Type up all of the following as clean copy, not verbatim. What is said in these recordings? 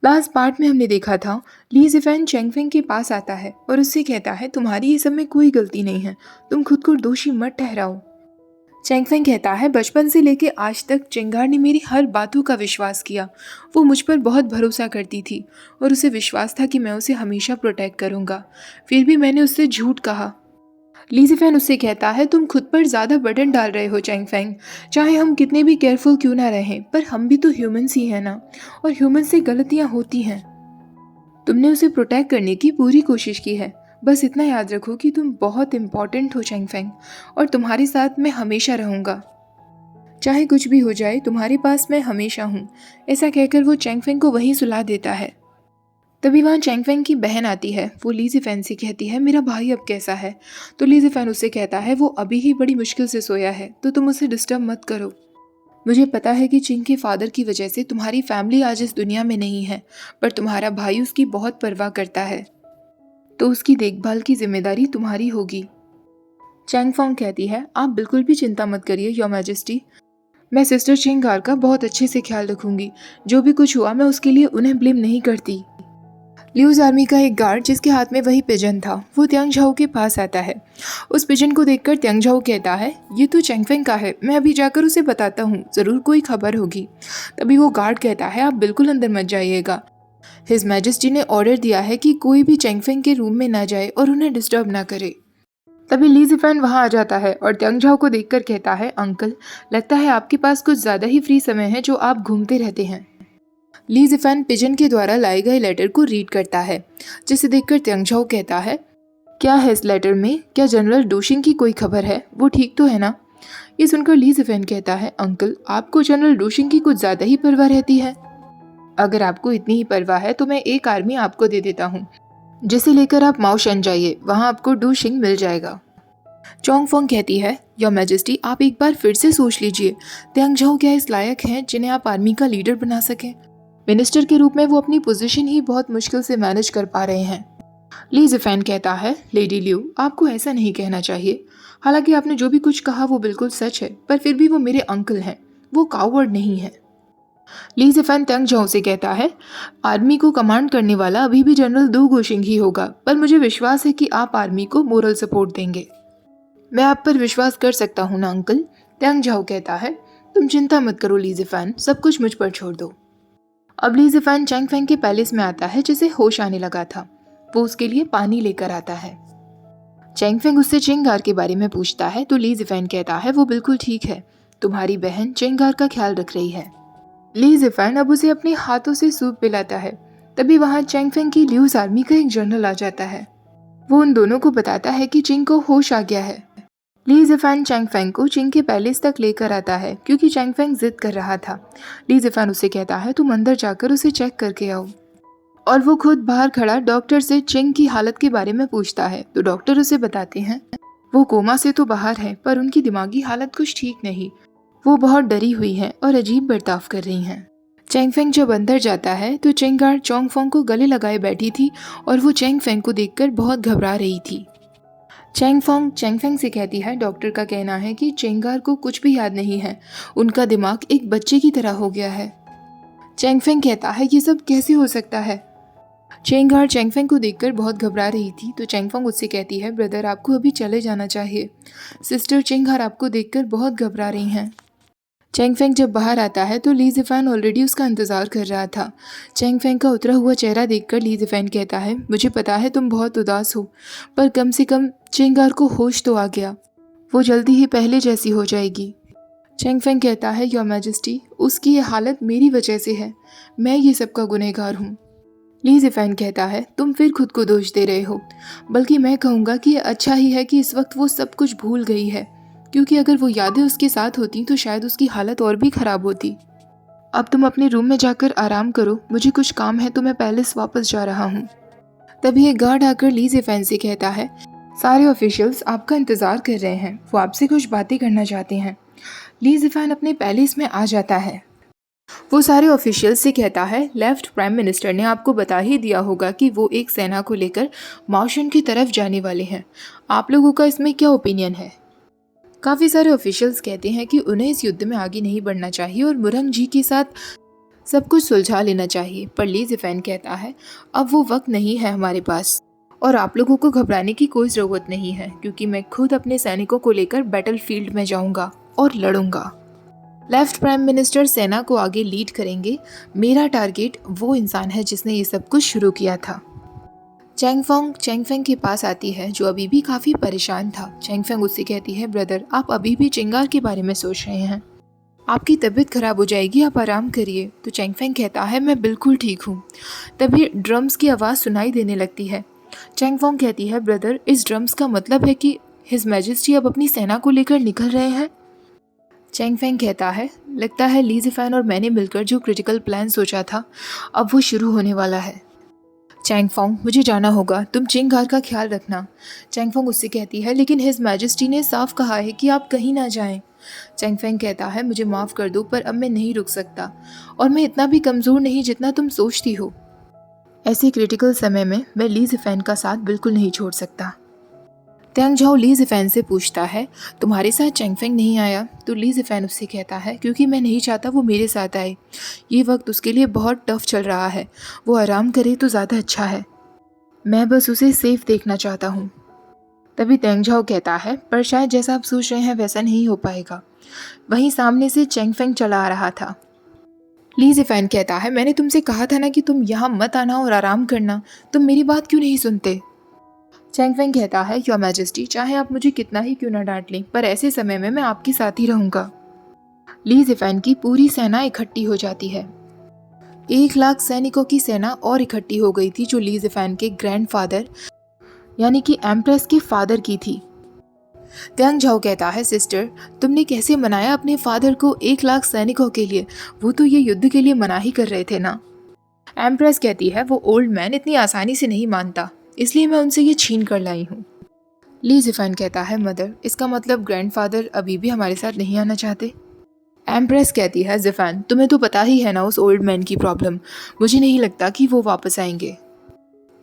Last part में हमने देखा था ली जिफेन चेंगफेंग के पास आता है और उससे कहता है तुम्हारी ये सब में कोई गलती नहीं है, तुम खुद को दोषी मत ठहराओ। चेंगफेंग कहता है बचपन से लेके आज तक चिंगार ने मेरी हर बातों का विश्वास किया। वो मुझ पर बहुत भरोसा करती थी और उसे विश्वास था कि मैं उसे हमेशा प्रोटेक्ट करूंगा। फिर भी मैंने उससे झूठ कहा। लीजीफेन उससे कहता है तुम खुद पर ज़्यादा बर्डन डाल रहे हो चेंगफेंग। चाहे हम कितने भी केयरफुल क्यों ना रहें, पर हम भी तो ह्यूमंस ही हैं ना, और ह्यूमंस से गलतियां होती हैं। तुमने उसे प्रोटेक्ट करने की पूरी कोशिश की है। बस इतना याद रखो कि तुम बहुत इंपॉर्टेंट हो चेंगफेंग, और तुम्हारे साथ मैं हमेशा रहूंगा। चाहे कुछ भी हो जाए तुम्हारे पास मैं हमेशा हूँ। ऐसा कहकर वो चेंगफेंग को वहीं सुला देता है। तभी वहाँ चेंगफेंग की बहन आती है। वो लीजीफेन से कहती है मेरा भाई अब कैसा है। तो लीजीफेन उससे कहता है वो अभी ही बड़ी मुश्किल से सोया है, तो तुम उसे डिस्टर्ब मत करो। मुझे पता है कि चिंग के फादर की वजह से तुम्हारी फैमिली आज इस दुनिया में नहीं है, पर तुम्हारा भाई उसकी बहुत परवाह करता है, तो उसकी देखभाल की जिम्मेदारी तुम्हारी होगी। चैंगफोंग कहती है आप बिल्कुल भी चिंता मत करिए योर मैजेस्टी, मैं सिस्टर चिंगार का बहुत अच्छे से ख्याल रखूंगी। जो भी कुछ हुआ मैं उसके लिए उन्हें ब्लेम नहीं करती। ल्यूज आर्मी का एक गार्ड जिसके हाथ में वही पिजन था, वो त्यांग झाओ के पास आता है। उस पिजन को देखकर त्यांग झाओ कहता है ये तो चेंगफेंग का है, मैं अभी जाकर उसे बताता हूँ, जरूर कोई खबर होगी। तभी वो गार्ड कहता है आप बिल्कुल अंदर मत जाइएगा, हिज मैजेस्टी ने ऑर्डर दिया है कि कोई भी चेंगफेंग के रूम में ना जाए और उन्हें डिस्टर्ब ना करे। तभी ली जिफेन वहां आ जाता है और त्यांग झाओ को देखकर कहता है अंकल, लगता है आपके पास कुछ ज्यादा ही फ्री समय है जो आप घूमते रहते हैं। ली जिफेन पिजन के द्वारा लाए गए लेटर को रीड करता है, जिसे देखकर त्यांग झाओ कहता है क्या है इस लेटर में, क्या जनरल डोशिंग की कोई खबर है, वो ठीक तो है ना। ये सुनकर ली जिफेन कहता है अंकल आपको जनरल डोशिंग की कुछ ज्यादा ही परवाह रहती है। अगर आपको इतनी ही परवाह है तो मैं एक आर्मी आपको दे देता हूँ, जिसे लेकर आप माओशन जाइए, वहां आपको डोशिंग मिल जाएगा। चोंगफोंग कहती है योर मैजेस्टी आप एक बार फिर से सोच लीजिए, त्यांग झाओ क्या इस लायक हैं जिन्हें आप आर्मी का लीडर बना सकें। मिनिस्टर के रूप में वो अपनी पोजीशन ही बहुत मुश्किल से मैनेज कर पा रहे हैं। ली जिफेन कहता है लेडी लिू आपको ऐसा नहीं कहना चाहिए, हालांकि आपने जो भी कुछ कहा वो बिल्कुल सच है, पर फिर भी वो मेरे अंकल हैं, वो कावर्ड नहीं है। ली जिफेन त्यांग झाओ से कहता है आर्मी को कमांड करने वाला अभी भी जनरल दू गोशिंग ही होगा, पर मुझे विश्वास है कि आप आर्मी को मोरल सपोर्ट देंगे। मैं आप पर विश्वास कर सकता हूँ ना अंकल, त्यांग झाओ कहता है तुम चिंता मत करो ली जिफेन, सब कुछ मुझ पर छोड़ दो। अब ली जिफेन चेंगफेंग के पैलेस में आता है जिसे होश आने लगा था। वो उसके लिए पानी लेकर आता है। चेंगफेंग उससे चिंगार के बारे में पूछता है तो ली जिफेन कहता है वो बिल्कुल ठीक है, तुम्हारी बहन चिंगार का ख्याल रख रही है। ली जिफेन अब उसे अपने हाथों से सूप पिलाता है। तभी वहां चेंगफेंग की ल्यूज आर्मी का एक जनरल आ जाता है। वो उन दोनों को बताता है कि चिंग को होश आ गया है। ली जिफेन चेंगफेंग को चिंग के पैलेस तक लेकर आता है क्योंकि चेंगफेंग जिद कर रहा था। ली जिफेन उसे कहता है तुम अंदर जाकर उसे चेक करके आओ, और वो खुद बाहर खड़ा डॉक्टर से चिंग की हालत के बारे में पूछता है। तो डॉक्टर उसे बताते हैं वो कोमा से तो बाहर है, पर उनकी दिमागी हालत कुछ ठीक नहीं, वो बहुत डरी हुई हैं और अजीब बर्ताव कर रही हैं। चेंगफेंग जब अंदर जाता है तो चिंगार चोंगफोंग को गले लगाए बैठी थी और वो चेंगफेंग को देखकर बहुत घबरा रही थी। चेंगफोंग चेंगफेंग से कहती है डॉक्टर का कहना है कि चिंगार को कुछ भी याद नहीं है, उनका दिमाग एक बच्चे की तरह हो गया है। चेंगफेंग कहता है ये सब कैसे हो सकता है। चिंगार चेंगफेंग को देखकर बहुत घबरा रही थी तो चेंगफोंग उससे कहती है ब्रदर आपको अभी चले जाना चाहिए, सिस्टर चिंगार आपको देखकर बहुत घबरा रही हैं। चेंगफेंग जब बाहर आता है तो ली जिफेन ऑलरेडी उसका इंतजार कर रहा था। चेंगफेंग का उतरा हुआ चेहरा देखकर ली जिफेन कहता है मुझे पता है तुम बहुत उदास हो, पर कम से कम चिंगार को होश तो आ गया, वो जल्दी ही पहले जैसी हो जाएगी। चेंगफेंग कहता है योर मैजेस्टी उसकी ये हालत मेरी वजह से है, मैं ये सबका गुनहगार हूँ। ली जिफेन कहता है तुम फिर खुद को दोष दे रहे हो, बल्कि मैं कहूँगा कि ये अच्छा ही है कि इस वक्त वो सब कुछ भूल गई है, क्योंकि अगर वो यादें उसके साथ होती तो शायद उसकी हालत और भी खराब होती। अब तुम अपने रूम में जाकर आराम करो, मुझे कुछ काम है तो मैं पैलेस वापस जा रहा हूँ। तभी एक गार्ड आकर ली जिफेन से कहता है सारे ऑफिशियल्स आपका इंतजार कर रहे हैं, वो आपसे कुछ बातें करना चाहते हैं। ली जिफेन अपने पैलेस में आ जाता है। वो सारे ऑफिशियल्स से कहता है लेफ्ट प्राइम मिनिस्टर ने आपको बता ही दिया होगा कि वो एक सेना को लेकर माओशन की तरफ जाने वाले हैं, आप लोगों का इसमें क्या ओपिनियन है। काफ़ी सारे ऑफिशियल्स कहते हैं कि उन्हें इस युद्ध में आगे नहीं बढ़ना चाहिए और मुरंग जी के साथ सब कुछ सुलझा लेना चाहिए, पर ली ज़िफ़ेन कहता है अब वो वक्त नहीं है हमारे पास और आप लोगों को घबराने की कोई ज़रूरत नहीं है, क्योंकि मैं खुद अपने सैनिकों को लेकर बैटलफील्ड में जाऊंगा और लड़ूंगा। लेफ्ट प्राइम मिनिस्टर सेना को आगे लीड करेंगे। मेरा टारगेट वो इंसान है जिसने ये सब कुछ शुरू किया था। चैंगफेंग के पास आती है, जो अभी भी काफ़ी परेशान था। चैंगफेंग उससे कहती है, ब्रदर आप अभी भी चिंगार के बारे में सोच रहे हैं, आपकी तबीयत खराब हो जाएगी, आप आराम करिए। तो चैंगफेंग कहता है मैं बिल्कुल ठीक हूँ। तभी ड्रम्स की आवाज़ सुनाई देने लगती है। चैंगफेंग कहती है, ब्रदर इस ड्रम्स का मतलब है कि हिज मैजेस्टी अब अपनी सेना को लेकर निकल रहे हैं। चैंगफेंग कहता है, लगता है ली ज़िफ़ेन और मैंने मिलकर जो क्रिटिकल प्लान सोचा था अब वो शुरू होने वाला है। चैंगफोंग मुझे जाना होगा, तुम चिंगार का ख्याल रखना। चैंगफोंग उससे कहती है, लेकिन हिज मैजेस्टी ने साफ कहा है कि आप कहीं ना जाएं। चैंगफेंग कहता है, मुझे माफ़ कर दो पर अब मैं नहीं रुक सकता और मैं इतना भी कमज़ोर नहीं जितना तुम सोचती हो। ऐसे क्रिटिकल समय में मैं ली ज़िफ़ेन का साथ बिल्कुल नहीं छोड़ सकता। त्यांग झाओ ली ज़िफ़ेन से पूछता है, तुम्हारे साथ चैंगफेंग नहीं आया? तो ली ज़िफ़ेन उससे कहता है, क्योंकि मैं नहीं चाहता वो मेरे साथ आए। ये वक्त उसके लिए बहुत टफ चल रहा है, वो आराम करे तो ज़्यादा अच्छा है। मैं बस उसे सेफ देखना चाहता हूँ। तभी त्यांग झाओ कहता है, पर शायद जैसा आप सोच रहे हैं वैसा नहीं हो पाएगा। वहीं सामने से चैंगफेंग चला आ रहा था। ली ज़िफ़ेन कहता है, मैंने तुमसे कहा था ना कि तुम यहाँ मत आना और आराम करना, तुम मेरी बात क्यों नहीं सुनते? चैंगफेंग कहता है, योर मैजेस्टी चाहे आप मुझे कितना ही क्यों ना डांट लें, पर ऐसे समय में मैं आपके साथ ही रहूँगा। ली ज़िफ़ेन की पूरी सेना इकट्ठी हो जाती है। 1 लाख सैनिकों की सेना और इकट्ठी हो गई थी, जो ली ज़िफ़ेन के ग्रैंडफादर यानी कि एम्प्रेस के फादर की थी। त्यांग झाओ कहता है, सिस्टर तुमने कैसे मनाया अपने फादर को 1 लाख सैनिकों के लिए? वो तो ये युद्ध के लिए मना ही कर रहे थे ना। एम्प्रेस कहती है, वो ओल्ड मैन इतनी आसानी से नहीं मानता, इसलिए मैं उनसे ये छीन कर लाई हूँ। ली ज़िफ़ेन कहता है, मदर इसका मतलब ग्रैंडफादर अभी भी हमारे साथ नहीं आना चाहते? एम्प्रेस कहती है, ज़िफ़ेन तुम्हें तो पता ही है ना उस ओल्ड मैन की प्रॉब्लम, मुझे नहीं लगता कि वो वापस आएंगे।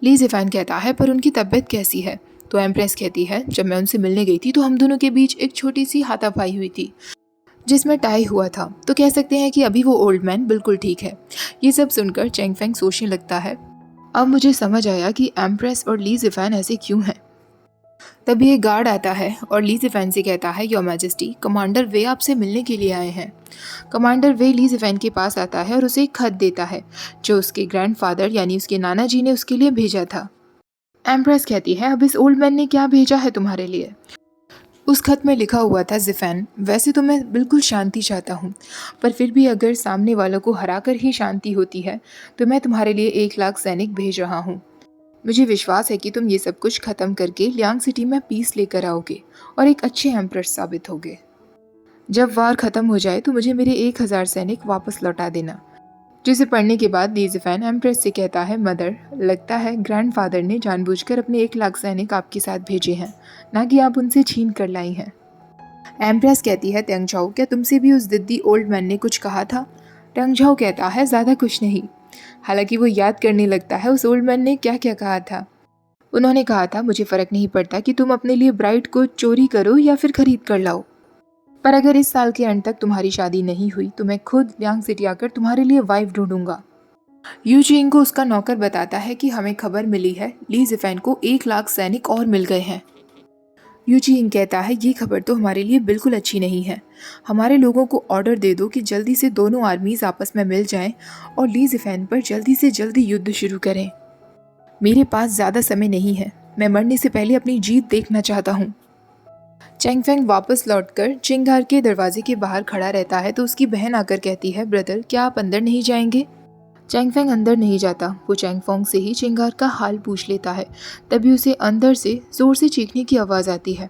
ली ज़िफ़ेन कहता है, पर उनकी तबीयत कैसी है? तो एम्प्रेस कहती है, जब मैं उनसे मिलने गई थी तो हम दोनों के बीच एक छोटी सी हाथापाई हुई थी जिसमें टाई हुआ था, तो कह सकते हैं कि अभी वो ओल्ड मैन बिल्कुल ठीक है। ये सब सुनकर चैंगफेंग सोचने लगता है, अब मुझे समझ आया कि एम्प्रेस और ली ज़िफ़ेन ऐसे क्यों हैं। तभी एक गार्ड आता है और ली ज़िफ़ेन से कहता है, योर मैजेस्टी कमांडर वे आपसे मिलने के लिए आए हैं। कमांडर वे ली ज़िफ़ेन के पास आता है और उसे एक खत देता है जो उसके ग्रैंडफादर यानी उसके नाना जी ने उसके लिए भेजा था। एम्प्रेस कहती है, अब इस ओल्ड मैन ने क्या भेजा है तुम्हारे लिए? उस खत में लिखा हुआ था, ज़िफ़ेन वैसे तो मैं बिल्कुल शांति चाहता हूँ, पर फिर भी अगर सामने वालों को हराकर ही शांति होती है तो मैं तुम्हारे लिए 1 लाख सैनिक भेज रहा हूँ। मुझे विश्वास है कि तुम ये सब कुछ ख़त्म करके लियांग सिटी में पीस लेकर आओगे और एक अच्छे एम्प्रेस साबित होगे। जब वार ख़त्म हो जाए तो मुझे मेरे 1000 सैनिक वापस लौटा देना। जिसे पढ़ने के बाद ली ज़िफ़ेन एम्प्रेस से कहता है, मदर लगता है ग्रैंडफादर ने जानबूझकर अपने 1 लाख सैनिक आपके साथ भेजे हैं, ना कि आप उनसे छीन कर लाई हैं। एम्प्रेस कहती है, त्यांग झाओ क्या तुमसे भी उस दिद्दी ओल्ड मैन ने कुछ कहा था? त्यांग झाओ कहता है, ज़्यादा कुछ नहीं। हालांकि वो याद करने लगता है उस ओल्ड मैन ने क्या क्या कहा था। उन्होंने कहा था, मुझे फ़र्क नहीं पड़ता कि तुम अपने लिए ब्राइड को चोरी करो या फिर खरीद कर लाओ, पर अगर इस साल के अंत तक तुम्हारी शादी नहीं हुई तो मैं खुद लियांग सिटी आकर तुम्हारे लिए वाइफ ढूंढूंगा। यूजिंग को उसका नौकर बताता है कि हमें खबर मिली है ली ज़िफ़ेन को 1 लाख सैनिक और मिल गए हैं। यूजिंग कहता है, ये खबर तो हमारे लिए बिल्कुल अच्छी नहीं है। हमारे लोगों को ऑर्डर दे दो कि जल्दी से दोनों आर्मीज आपस में मिल जाएं और ली ज़िफ़ेन पर जल्दी से जल्दी युद्ध शुरू करें। मेरे पास ज़्यादा समय नहीं है, मैं मरने से पहले अपनी जीत देखना चाहता हूँ। चैंगफेंग वापस लौटकर चिंगार के दरवाजे के बाहर खड़ा रहता है तो उसकी बहन आकर कहती है, ब्रदर क्या आप अंदर नहीं जाएंगे? चैंगफेंग अंदर नहीं जाता, वो चैंगफोंग से ही चिंगार का हाल पूछ लेता है। तभी उसे अंदर से जोर से चीखने की आवाज़ आती है।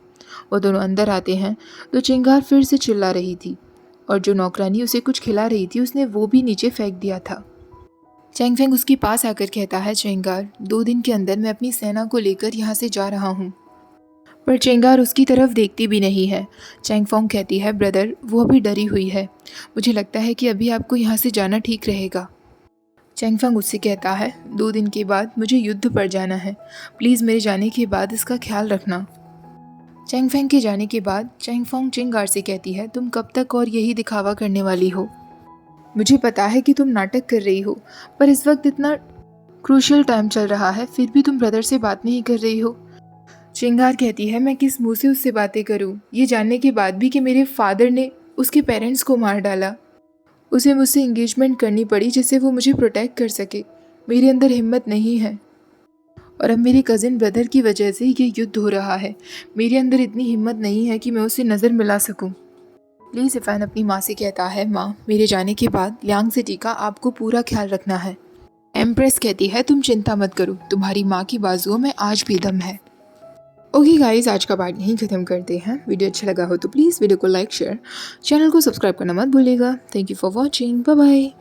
वो दोनों अंदर आते हैं तो चिंगार फिर से चिल्ला रही थी और जो नौकरानी उसे कुछ खिला रही थी उसने वो भी नीचे फेंक दिया था। चैंगफेंग उसके पास आकर कहता है, चिंगार 2 दिन के अंदर मैं अपनी सेना को लेकर यहाँ से जा रहा हूँ। पर चिंगार उसकी तरफ देखती भी नहीं है। चैंगफोंग कहती है, ब्रदर वो अभी डरी हुई है, मुझे लगता है कि अभी आपको यहाँ से जाना ठीक रहेगा। चैंगफेंग उससे कहता है, 2 दिन के बाद मुझे युद्ध पर जाना है, प्लीज़ मेरे जाने के बाद इसका ख्याल रखना। चैंगफेंग के जाने के बाद चैंगफोंग चिंगार से कहती है, तुम कब तक और यही दिखावा करने वाली हो? मुझे पता है कि तुम नाटक कर रही हो, पर इस वक्त इतना क्रूशियल टाइम चल रहा है, फिर भी तुम ब्रदर से बात नहीं कर रही हो। श्रृंगार कहती है, मैं किस मुंह से उससे बातें करूं, ये जानने के बाद भी कि मेरे फादर ने उसके पेरेंट्स को मार डाला। उसे मुझसे एंगेजमेंट करनी पड़ी जिससे वो मुझे प्रोटेक्ट कर सके। मेरे अंदर हिम्मत नहीं है, और अब मेरे कज़िन ब्रदर की वजह से ये युद्ध हो रहा है। मेरे अंदर इतनी हिम्मत नहीं है कि मैं उससे नज़र मिला सकूं। ली ज़िफ़ान अपनी माँ से कहता है, माँ, मेरे जाने के बाद लियांग सिटी का आपको पूरा ख्याल रखना है। एम्प्रेस कहती है, तुम चिंता मत करो, तुम्हारी माँ की बाजुओं में आज भी दम है। ओके गाइस, आज का पार्ट यहीं ख़त्म करते हैं। वीडियो अच्छा लगा हो तो प्लीज़ वीडियो को लाइक, शेयर, चैनल को सब्सक्राइब करना मत भूलिएगा। Thank you for watching. Bye bye.